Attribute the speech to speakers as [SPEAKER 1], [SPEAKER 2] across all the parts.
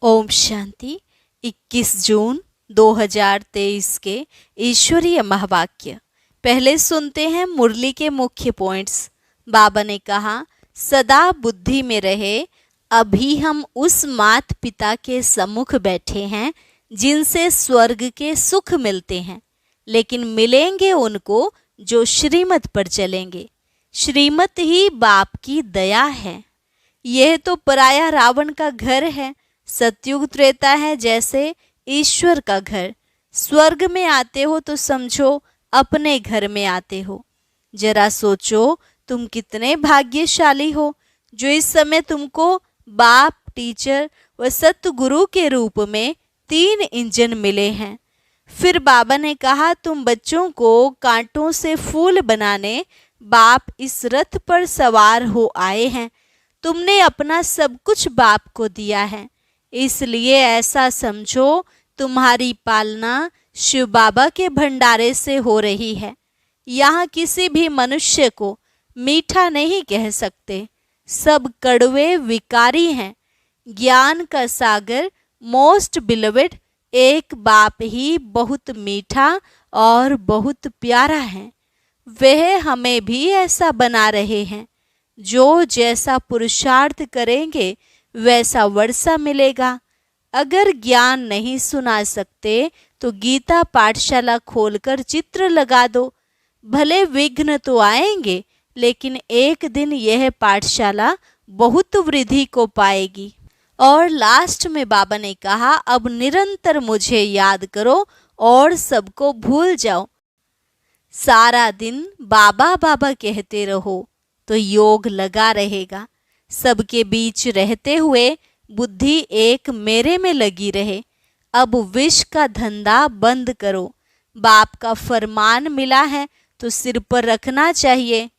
[SPEAKER 1] ओम शांति। 21 जून 2023 के ईश्वरीय महावाक्य। पहले सुनते हैं मुरली के मुख्य पॉइंट्स। बाबा ने कहा, सदा बुद्धि में रहे, अभी हम उस माता पिता के सम्मुख बैठे हैं जिनसे स्वर्ग के सुख मिलते हैं, लेकिन मिलेंगे उनको जो श्रीमत पर चलेंगे। श्रीमत ही बाप की दया है। यह तो पराया रावण का घर है। सतयुग त्रेता है जैसे ईश्वर का घर। स्वर्ग में आते हो तो समझो अपने घर में आते हो। जरा सोचो तुम कितने भाग्यशाली हो जो इस समय तुमको बाप, टीचर व सतगुरु के रूप में 3 इंजन मिले हैं। फिर बाबा ने कहा, तुम बच्चों को कांटों से फूल बनाने बाप इस रथ पर सवार हो आए हैं। तुमने अपना सब कुछ बाप को दिया है, इसलिए ऐसा समझो तुम्हारी पालना शिव बाबा के भंडारे से हो रही है। यहाँ किसी भी मनुष्य को मीठा नहीं कह सकते, सब कड़वे विकारी हैं। ज्ञान का सागर मोस्ट बिलवेड एक बाप ही बहुत मीठा और बहुत प्यारा है। वह हमें भी ऐसा बना रहे हैं। जो जैसा पुरुषार्थ करेंगे वैसा वर्षा मिलेगा। अगर ज्ञान नहीं सुना सकते तो गीता पाठशाला खोलकर चित्र लगा दो। भले विघ्न तो आएंगे, लेकिन एक दिन यह पाठशाला बहुत वृद्धि को पाएगी। और लास्ट में बाबा ने कहा, अब निरंतर मुझे याद करो और सबको भूल जाओ। सारा दिन बाबा बाबा कहते रहो तो योग लगा रहेगा। सबके बीच रहते हुए बुद्धि एक मेरे में लगी रहे। अब विष का धंधा बंद करो। बाप का फरमान मिला है तो सिर पर रखना चाहिए।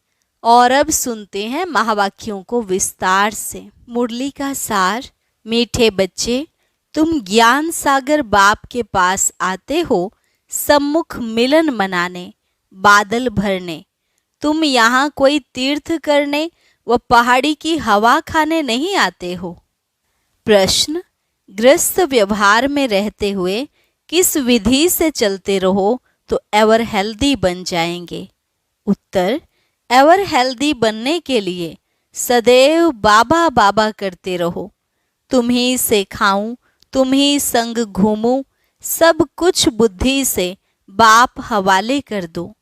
[SPEAKER 1] और अब सुनते हैं महावाक्यों को विस्तार से। मुरली का सार। मीठे बच्चे, तुम ज्ञान सागर बाप के पास आते हो सम्मुख मिलन मनाने, बादल भरने। तुम यहाँ कोई तीर्थ करने व पहाड़ी की हवा खाने नहीं आते हो। प्रश्न, ग्रस्त व्यवहार में रहते हुए किस विधि से चलते रहो तो एवर हेल्दी बन जाएंगे। उत्तर, एवर हेल्दी बनने के लिए सदैव बाबा बाबा करते रहो। तुम ही से खाऊं, तुम ही संग घूमूं, सब कुछ बुद्धि से बाप हवाले कर दो।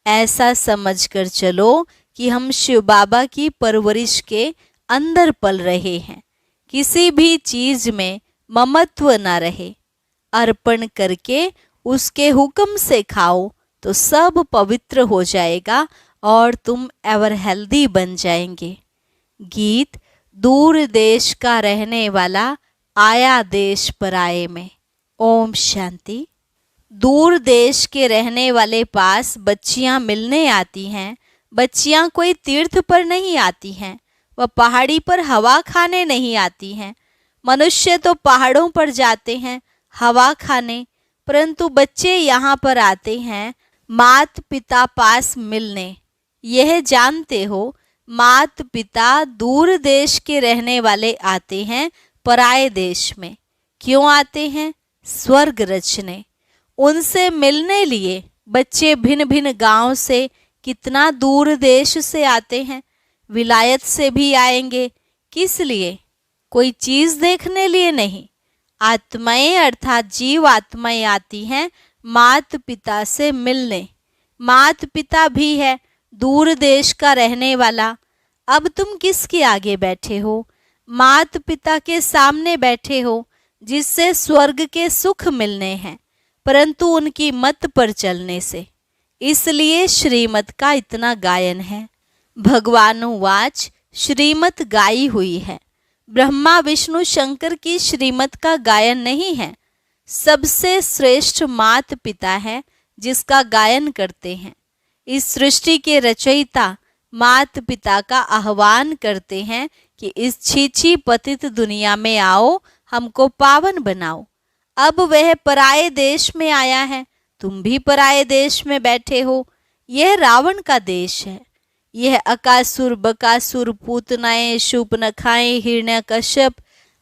[SPEAKER 1] ऐसा समझकर चलो कि हम शिव बाबा की परवरिश के अंदर पल रहे हैं। किसी भी चीज में ममत्व न रहे। अर्पण करके उसके हुक्म से खाओ तो सब पवित्र हो जाएगा और तुम एवर हेल्दी बन जाएंगे। गीत। दूर देश का रहने वाला आया देश पराये में। ओम शांति। दूर देश के रहने वाले पास बच्चियां मिलने आती हैं। बच्चियां कोई तीर्थ पर नहीं आती हैं, वह पहाड़ी पर हवा खाने नहीं आती हैं। मनुष्य तो पहाड़ों पर जाते हैं हवा खाने, परंतु बच्चे यहाँ पर आते हैं मात पिता पास मिलने। यह जानते हो, मात पिता दूर देश के रहने वाले आते हैं पराये देश में। क्यों आते हैं? स्वर्ग रचने। उनसे मिलने लिए बच्चे भिन्न भिन्न गांव से, कितना दूर देश से आते हैं। विलायत से भी आएंगे। किस लिए? कोई चीज देखने लिए नहीं। आत्माएं अर्थात जीव आत्माएं आती हैं मात पिता से मिलने। मात पिता भी है दूर देश का रहने वाला। अब तुम किसके आगे बैठे हो? मात पिता के सामने बैठे हो, जिससे स्वर्ग के सुख मिलने हैं, परंतु उनकी मत पर चलने से। इसलिए श्रीमत का इतना गायन है। भगवानुवाच, श्रीमत गाई हुई है। ब्रह्मा विष्णु शंकर की श्रीमत का गायन नहीं है। सबसे श्रेष्ठ मात पिता है जिसका गायन करते हैं। इस सृष्टि के रचयिता मात पिता का आह्वान करते हैं कि इस छीछी पतित दुनिया में आओ, हमको पावन बनाओ। अब वह पराये देश में आया है, तुम भी पराये देश में बैठे हो। यह रावण का देश है। यह अकासुर, बकासुर, पूतनाएं, शूर्पणखाएं, हिरण्यकश्यप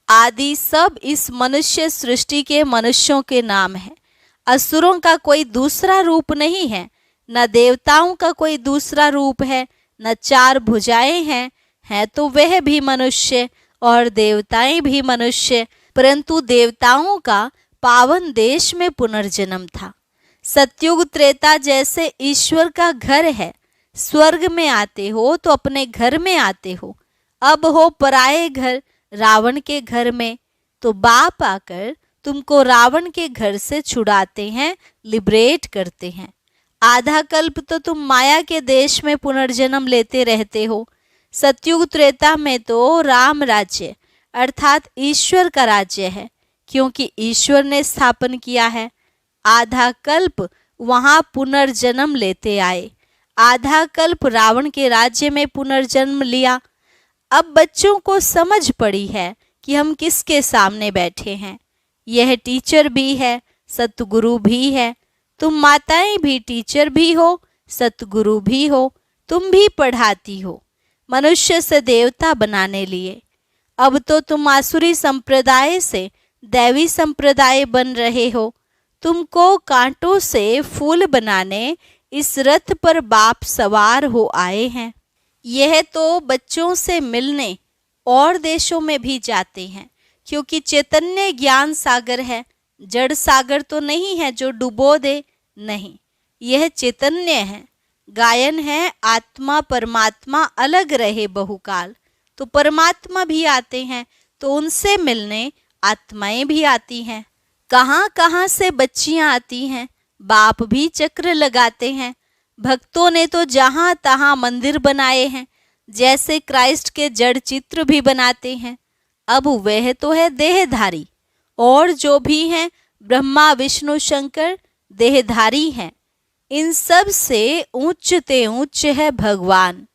[SPEAKER 1] आदि सब इस मनुष्य सृष्टि के मनुष्यों के नाम हैं। असुरों का कोई दूसरा रूप नहीं है, न देवताओं का कोई दूसरा रूप है, न चार भुजाएं हैं तो वह भी मनुष्य और देवताएं भी मनुष्य, परंतु देवताओं का पावन देश में पुनर्जन्म था। सतयुग त्रेता जैसे ईश्वर का घर है, स्वर्ग में आते हो तो अपने घर में आते हो, अब हो पराए घर रावण के घर में, तो बाप आकर तुमको रावण के घर से छुड़ाते हैं, लिबरेट करते हैं। आधा कल्प तो तुम माया के देश में पुनर्जन्म लेते रहते हो। सतयुग त्रेता में तो राम राज्य अर्थात ईश्वर का राज्य है, क्योंकि ईश्वर ने स्थापन किया है। आधा कल्प वहां पुनर्जन्म लेते आए, आधा कल्प रावण के राज्य में पुनर्जन्म लिया। अब बच्चों को समझ पड़ी है कि हम किसके सामने बैठे हैं। यह टीचर भी है, सतगुरु भी है। तुम माताएं भी टीचर भी हो, सतगुरु भी हो, तुम भी पढ़ाती हो, मनुष्य से देवता बनाने लिए। अब तो तुम आसुरी संप्रदाय से दैवी संप्रदाय बन रहे हो। तुमको कांटों से फूल बनाने इस रथ पर बाप सवार हो आए हैं। यह तो बच्चों से मिलने और देशों में भी जाते हैं, क्योंकि चैतन्य ज्ञान सागर है, जड़ सागर तो नहीं है जो डुबो दे, नहीं, यह चैतन्य है। गायन है आत्मा परमात्मा अलग रहे बहुकाल, तो परमात्मा भी आते हैं, तो उनसे मिलने आत्माएं भी आती हैं। कहाँ कहाँ से बच्चियां आती हैं, बाप भी चक्र लगाते हैं। भक्तों ने तो जहाँ तहाँ मंदिर बनाए हैं, जैसे क्राइस्ट के जड़ चित्र भी बनाते हैं। अब वह तो है देहधारी, और जो भी हैं ब्रह्मा विष्णु शंकर देहधारी हैं। इन सब से ऊंचते ऊंच है भगवान।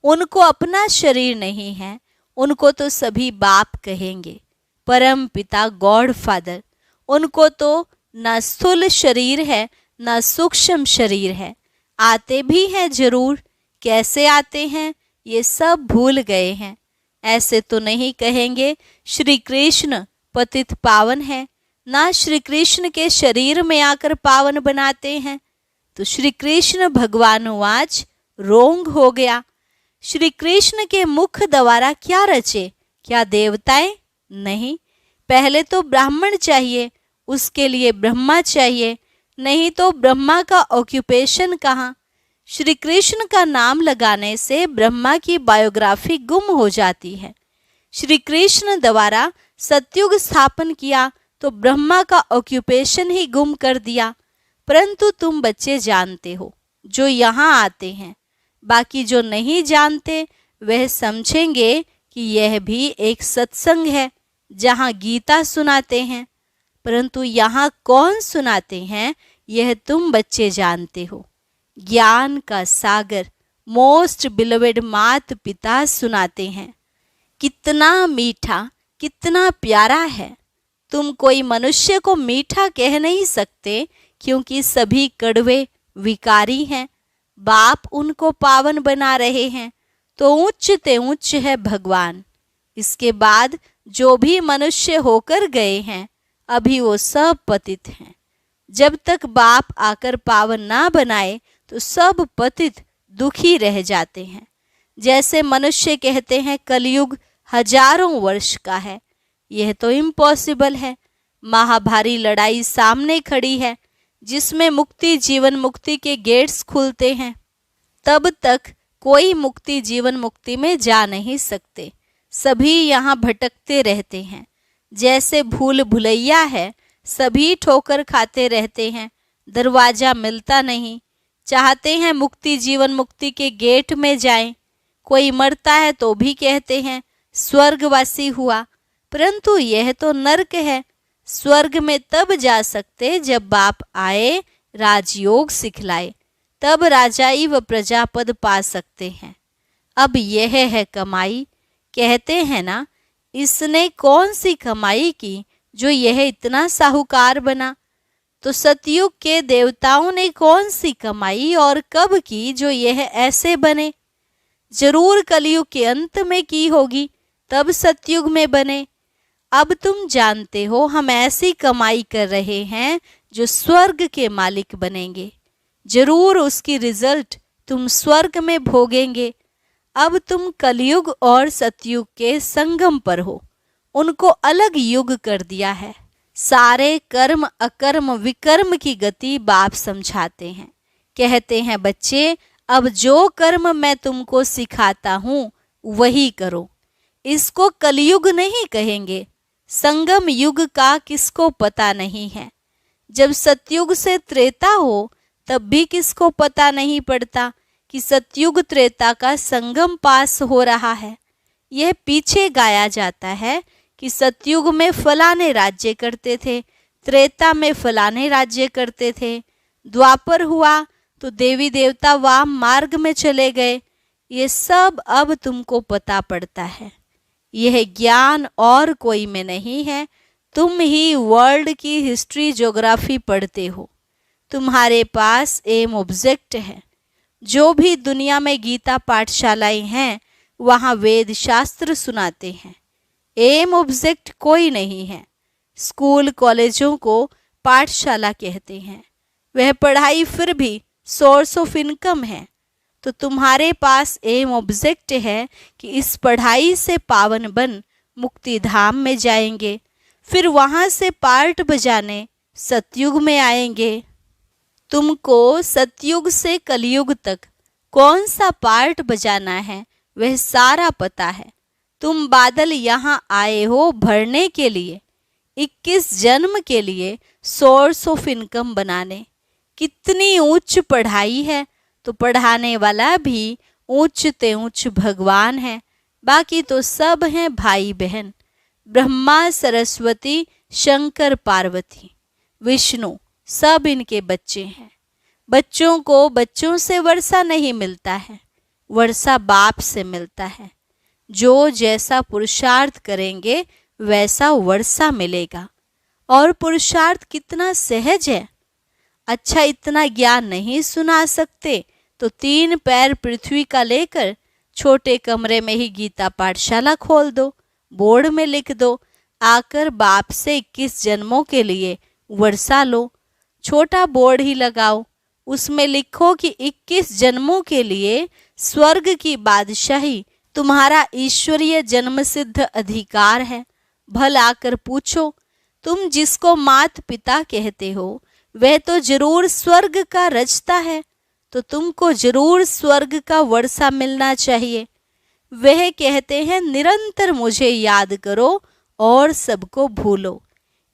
[SPEAKER 1] उनको अपना शरीर नहीं है, उनको तो सभी बाप कहेंगे, परम पिता गॉड फादर। उनको तो न स्थूल शरीर है न सूक्ष्म शरीर है। आते भी हैं जरूर, कैसे आते हैं ये सब भूल गए हैं। ऐसे तो नहीं कहेंगे श्री कृष्ण पतित पावन है, ना श्री कृष्ण के शरीर में आकर पावन बनाते हैं। तो श्री कृष्ण भगवानुवाच रोंग हो गया। श्री कृष्ण के मुख द्वारा क्या रचे, क्या देवताएं? नहीं, पहले तो ब्राह्मण चाहिए, उसके लिए ब्रह्मा चाहिए, नहीं तो ब्रह्मा का ऑक्यूपेशन कहाँ। श्री कृष्ण का नाम लगाने से ब्रह्मा की बायोग्राफी गुम हो जाती है। श्री कृष्ण द्वारा सतयुग स्थापन किया तो ब्रह्मा का ऑक्यूपेशन ही गुम कर दिया। परंतु तुम बच्चे जानते हो जो यहाँ आते हैं, बाकी जो नहीं जानते वह समझेंगे कि यह भी एक सत्संग है जहाँ गीता सुनाते हैं। परंतु यहाँ कौन सुनाते हैं यह तुम बच्चे जानते हो। ज्ञान का सागर मोस्ट बिलोवेड मात पिता सुनाते हैं। कितना मीठा कितना प्यारा है। तुम कोई मनुष्य को मीठा कह नहीं सकते, क्योंकि सभी कड़वे विकारी हैं। बाप उनको पावन बना रहे हैं, तो उच्चते उच्च है भगवान। इसके बाद जो भी मनुष्य होकर गए हैं अभी वो सब पतित हैं। जब तक बाप आकर पावन ना बनाए तो सब पतित दुखी रह जाते हैं। जैसे मनुष्य कहते हैं कलयुग हजारों वर्ष का है, यह तो इम्पॉसिबल है। महाभारी लड़ाई सामने खड़ी है जिसमें मुक्ति जीवन मुक्ति के गेट्स खुलते हैं। तब तक कोई मुक्ति जीवन मुक्ति में जा नहीं सकते, सभी यहाँ भटकते रहते हैं। जैसे भूल भुलैया है, सभी ठोकर खाते रहते हैं, दरवाजा मिलता नहीं। चाहते हैं मुक्ति जीवन मुक्ति के गेट में जाएं। कोई मरता है तो भी कहते हैं स्वर्गवासी हुआ, परंतु यह तो नर्क है। स्वर्ग में तब जा सकते जब बाप आए, राजयोग सिखलाए, तब राजाई व प्रजापद पा सकते हैं। अब यह है कमाई। कहते हैं ना, इसने कौन सी कमाई की जो यह इतना साहूकार बना। तो सतयुग के देवताओं ने कौन सी कमाई और कब की जो यह ऐसे बने। जरूर कलयुग के अंत में की होगी, तब सतयुग में बने। अब तुम जानते हो हम ऐसी कमाई कर रहे हैं जो स्वर्ग के मालिक बनेंगे। जरूर उसकी रिजल्ट तुम स्वर्ग में भोगेंगे। अब तुम कलयुग और सतयुग के संगम पर हो, उनको अलग युग कर दिया है। सारे कर्म अकर्म विकर्म की गति बाप समझाते हैं। कहते हैं बच्चे, अब जो कर्म मैं तुमको सिखाता हूँ वही करो। इसको कलयुग नहीं कहेंगे। संगम युग का किसको पता नहीं है। जब सतयुग से त्रेता हो तब भी किसको पता नहीं पड़ता कि सतयुग त्रेता का संगम पास हो रहा है। यह पीछे गाया जाता है कि सतयुग में फलाने राज्य करते थे, त्रेता में फलाने राज्य करते थे, द्वापर हुआ तो देवी देवता वाम मार्ग में चले गए। ये सब अब तुमको पता पड़ता है। यह ज्ञान और कोई में नहीं है। तुम ही वर्ल्ड की हिस्ट्री ज्योग्राफी पढ़ते हो। तुम्हारे पास एम ऑब्जेक्ट है। जो भी दुनिया में गीता पाठशालाएं हैं वहाँ वेद शास्त्र सुनाते हैं। एम ऑब्जेक्ट कोई नहीं है। स्कूल कॉलेजों को पाठशाला कहते हैं। वह पढ़ाई फिर भी सोर्स ऑफ इनकम है। तो तुम्हारे पास एम ऑब्जेक्ट है कि इस पढ़ाई से पावन बन मुक्ति धाम में जाएंगे, फिर वहाँ से पार्ट बजाने सतयुग में आएंगे। तुमको सतयुग से कलयुग तक कौन सा पार्ट बजाना है वह सारा पता है। तुम बादल यहाँ आए हो भरने के लिए, 21 जन्म के लिए सोर्स ऑफ इनकम बनाने। कितनी उच्च पढ़ाई है तो पढ़ाने वाला भी ऊंच ते ऊंच भगवान है। बाकी तो सब हैं भाई बहन। ब्रह्मा सरस्वती शंकर पार्वती विष्णु सब इनके बच्चे हैं। बच्चों को बच्चों से वर्षा नहीं मिलता है, वर्षा बाप से मिलता है। जो जैसा पुरुषार्थ करेंगे वैसा वर्षा मिलेगा। और पुरुषार्थ कितना सहज है। अच्छा, इतना ज्ञान नहीं सुना सकते तो 3 पैर पृथ्वी का लेकर छोटे कमरे में ही गीता पाठशाला खोल दो, बोर्ड में लिख दो, आकर बाप से 21 जन्मों के लिए वर्षा लो। छोटा बोर्ड ही लगाओ, उसमें लिखो कि 21 जन्मों के लिए स्वर्ग की बादशाही तुम्हारा ईश्वरीय जन्म सिद्ध अधिकार है। भल आकर पूछो, तुम जिसको मात पिता कहते हो वह तो जरूर स्वर्ग का रचता है, तो तुमको जरूर स्वर्ग का वर्षा मिलना चाहिए। वह कहते हैं निरंतर मुझे याद करो और सबको भूलो।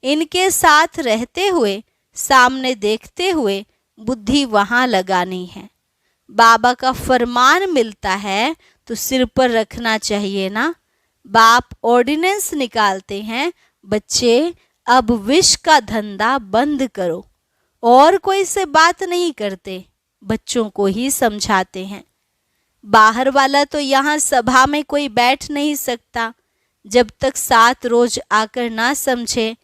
[SPEAKER 1] इनके साथ रहते हुए, सामने देखते हुए बुद्धि वहाँ लगानी है। बाबा का फरमान मिलता है तो सिर पर रखना चाहिए ना। बाप ऑर्डिनेंस निकालते हैं, बच्चे अब विष का धंधा बंद करो। और कोई से बात नहीं करते, बच्चों को ही समझाते हैं। बाहर वाला तो यहाँ सभा में कोई बैठ नहीं सकता जब तक 7 रोज आकर ना समझे।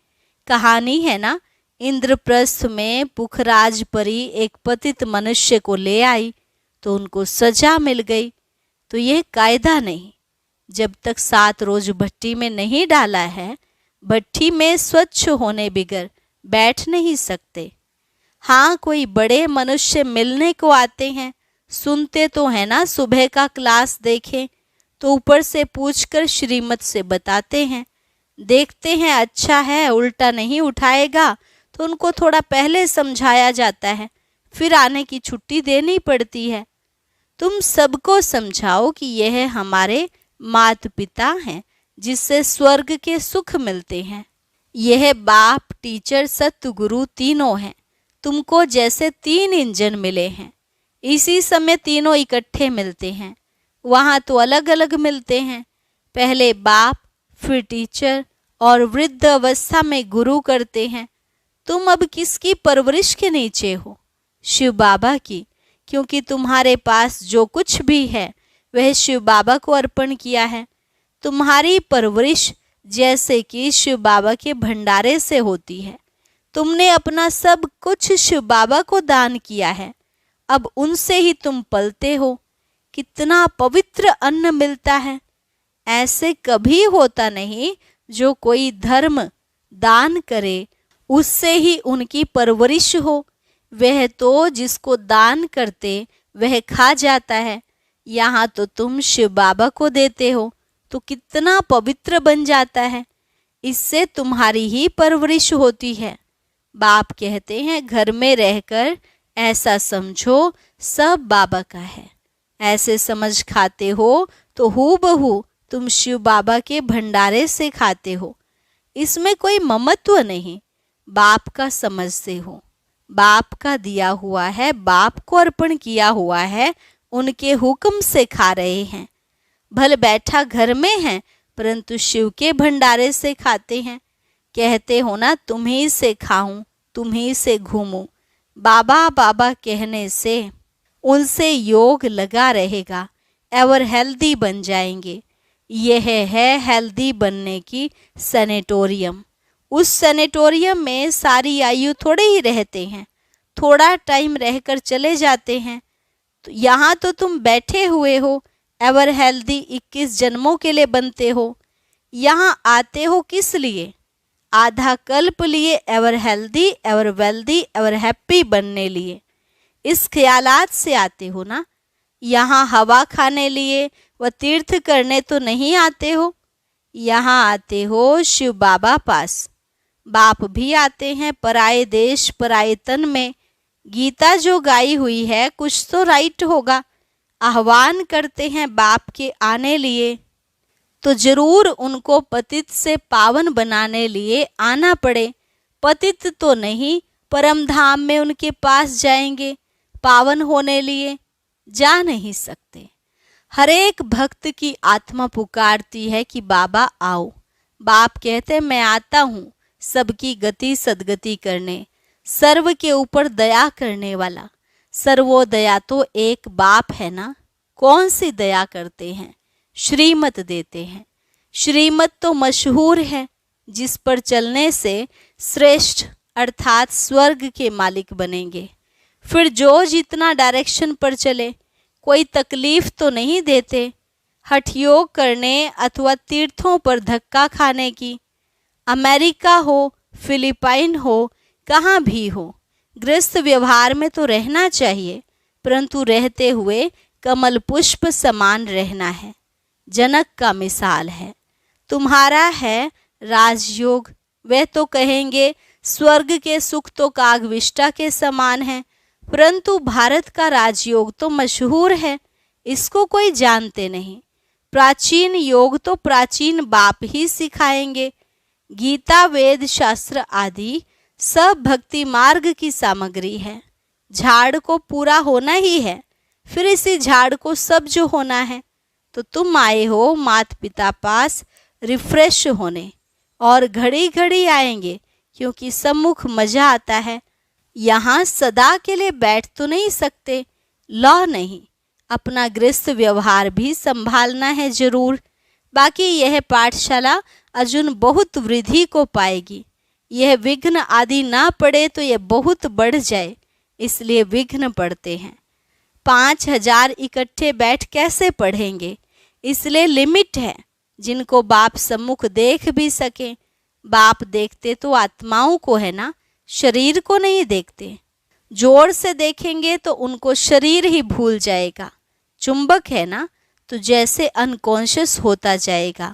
[SPEAKER 1] कहानी है ना, इंद्रप्रस्थ में पुखराज परी एक पतित मनुष्य को ले आई तो उनको सजा मिल गई। तो यह कायदा नहीं, जब तक 7 रोज भट्टी में नहीं डाला है, भट्टी में स्वच्छ होने बिगर बैठ नहीं सकते। हाँ, कोई बड़े मनुष्य मिलने को आते हैं, सुनते तो है ना, सुबह का क्लास देखें तो ऊपर से पूछकर श्रीमत से बताते हैं। देखते हैं अच्छा है, उल्टा नहीं उठाएगा तो उनको थोड़ा पहले समझाया जाता है, फिर आने की छुट्टी देनी पड़ती है। तुम सबको समझाओ कि यह हमारे माता पिता हैं जिससे स्वर्ग के सुख मिलते हैं। यह बाप, टीचर, सतगुरु तीनों हैं। तुमको जैसे 3 इंजन मिले हैं, इसी समय तीनों इकट्ठे मिलते हैं। वहाँ तो अलग अलग मिलते हैं। पहले बाप, फिर टीचर और वृद्ध अवस्था में गुरु करते हैं। तुम अब किसकी परवरिश के नीचे हो? शिव बाबा की, क्योंकि तुम्हारे पास जो कुछ भी है वह शिव बाबा को अर्पण किया है। तुम्हारी परवरिश जैसे कि शिव बाबा के भंडारे से होती है। तुमने अपना सब कुछ शिव बाबा को दान किया है, अब उनसे ही तुम पलते हो। कितना पवित्र अन्न मिलता है। ऐसे कभी होता नहीं जो कोई धर्म दान करे उससे ही उनकी परवरिश हो। वह तो जिसको दान करते वह खा जाता है, यहाँ तो तुम शिव बाबा को देते हो तो कितना पवित्र बन जाता है। इससे तुम्हारी ही परवरिश होती है। बाप कहते हैं घर में रहकर ऐसा समझो सब बाबा का है। ऐसे समझ खाते हो तो हूबहू तुम शिव बाबा के भंडारे से खाते हो। इसमें कोई ममत्व नहीं, बाप का समझते हो। बाप का दिया हुआ है, बाप को अर्पण किया हुआ है, उनके हुक्म से खा रहे हैं। भले बैठा घर में हैं परंतु शिव के भंडारे से खाते हैं। कहते हो ना तुम्ही से खाऊं, तुम्ही से घूमूं। बाबा बाबा कहने से उनसे योग लगा रहेगा, एवर हेल्दी बन जाएंगे। यह है हेल्दी बनने की सैनिटोरियम। उस सैनिटोरियम में सारी आयु थोड़े ही रहते हैं, थोड़ा टाइम रहकर चले जाते हैं। तो यहाँ तो तुम बैठे हुए हो, एवर हेल्दी 21 जन्मों के लिए बनते हो। यहाँ आते हो किस लिए? आधा कल्प लिए ever healthy, ever wealthy, ever happy बनने लिए। इस ख्यालात से आते हो ना। यहाँ हवा खाने लिए व तीर्थ करने तो नहीं आते हो। यहाँ आते हो शिव बाबा पास। बाप भी आते हैं पराए देश पराए तन में। गीता जो गाई हुई है कुछ तो राइट होगा। आह्वान करते हैं बाप के आने लिए, तो जरूर उनको पतित से पावन बनाने लिए आना पड़े। पतित तो नहीं, परम धाम में उनके पास जाएंगे पावन होने लिए, जा नहीं सकते। हर एक भक्त की आत्मा पुकारती है कि बाबा आओ। बाप कहते मैं आता हूँ सबकी गति सदगति करने, सर्व के ऊपर दया करने वाला। सर्वोदया तो एक बाप है ना। कौन सी दया करते हैं? श्रीमत देते हैं। श्रीमत तो मशहूर है, जिस पर चलने से श्रेष्ठ अर्थात स्वर्ग के मालिक बनेंगे। फिर जो जितना डायरेक्शन पर चले, कोई तकलीफ तो नहीं देते। हठयोग करने अथवा तीर्थों पर धक्का खाने की। अमेरिका हो, फिलिपाइन हो, कहाँ भी हो, गृहस्थ व्यवहार में तो रहना चाहिए, परंतु रहते हुए कमल पुष्प समान रहना है। जनक का मिसाल है। तुम्हारा है राजयोग, वे तो कहेंगे स्वर्ग के सुख तो कागविष्टा के समान है, परंतु भारत का राजयोग तो मशहूर है, इसको कोई जानते नहीं। प्राचीन योग तो प्राचीन बाप ही सिखाएंगे। गीता वेद शास्त्र आदि सब भक्ति मार्ग की सामग्री है। झाड़ को पूरा होना ही है, फिर इसी झाड़ को सब जो होना है। तो तुम आए हो माता पिता पास रिफ्रेश होने, और घड़ी घड़ी आएंगे क्योंकि सम्मुख मजा आता है। यहाँ सदा के लिए बैठ तो नहीं सकते, लॉ नहीं, अपना गृहस्थ व्यवहार भी संभालना है जरूर। बाकी यह पाठशाला अर्जुन बहुत वृद्धि को पाएगी। यह विघ्न आदि ना पड़े तो यह बहुत बढ़ जाए, इसलिए विघ्न पड़ते हैं। 5000 इकट्ठे बैठ कैसे पढ़ेंगे, इसलिए लिमिट है। जिनको बाप सम्मुख देख भी सके। बाप देखते तो आत्माओं को है ना, शरीर को नहीं देखते। जोर से देखेंगे तो उनको शरीर ही भूल जाएगा। चुंबक है ना, तो जैसे अनकॉन्शियस होता जाएगा।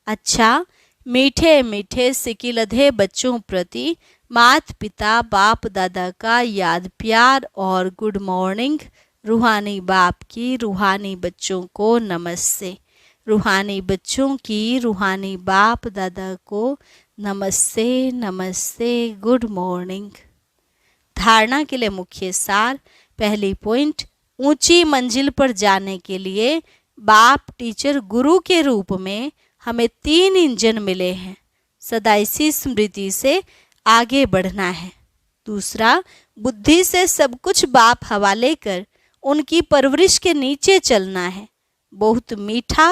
[SPEAKER 1] अच्छा, मीठे मीठे सिकिलधे बच्चों प्रति माता पिता बाप दादा का याद प्यार और गुड मॉर्निंग। रूहानी बाप की रूहानी बच्चों को नमस्ते। रूहानी बच्चों की रूहानी बाप दादा को नमस्ते नमस्ते, गुड मॉर्निंग। धारणा के लिए मुख्य सार। पहली पॉइंट, ऊंची मंजिल पर जाने के लिए बाप टीचर गुरु के रूप में हमें 3 इंजन मिले हैं। सदा इसी स्मृति से आगे बढ़ना है। दूसरा, बुद्धि से सब कुछ बाप हवाले कर उनकी परवरिश के नीचे चलना है। बहुत मीठा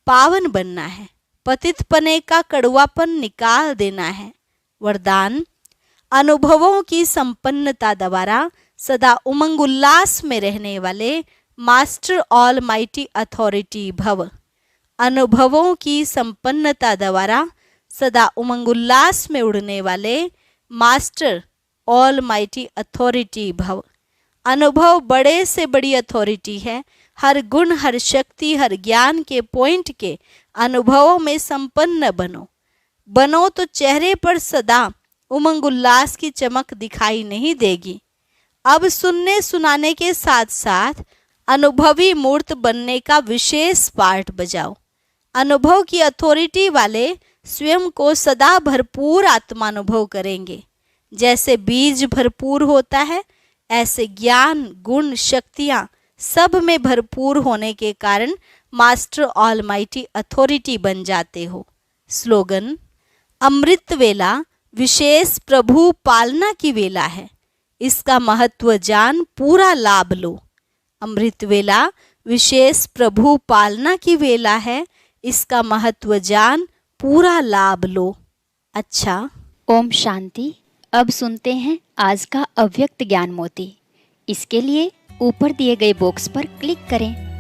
[SPEAKER 1] पावन बनना है। पतित पने का कड़वापन निकाल देना है। वरदान, अनुभवों की संपन्नता द्वारा सदा उमंग उल्लास में रहने वाले मास्टर ऑल माइटी अथॉरिटी भव। अनुभवों की संपन्नता द्वारा सदा उमंग उल्लास में उड़ने वाले मास्टर ऑल माइटी अथॉरिटी भव। अनुभव बड़े से बड़ी अथॉरिटी है। हर गुण, हर शक्ति, हर ज्ञान के पॉइंट के अनुभवों में संपन्न बनो तो चेहरे पर सदा उमंग उल्लास की चमक दिखाई नहीं देगी। अब सुनने सुनाने के साथ साथ अनुभवी मूर्त बनने का विशेष पार्ट बजाओ। अनुभव की अथॉरिटी वाले स्वयं को सदा भरपूर आत्मानुभव करेंगे। जैसे बीज भरपूर होता है, ऐसे ज्ञान, गुण, शक्तियाँ सब में भरपूर होने के कारण मास्टर ऑलमाइटी अथॉरिटी बन जाते हो। स्लोगन: अमृत वेला विशेष प्रभु पालना की वेला है, इसका महत्व जान पूरा लाभ लो। अमृत वेला विशेष प्रभु पालना की वेला है, इसका महत्व जान पूरा लाभ लो। अच्छा,
[SPEAKER 2] ओम शांति। अब सुनते हैं आज का अव्यक्त ज्ञान मोती। इसके लिए ऊपर दिए गए बॉक्स पर क्लिक करें।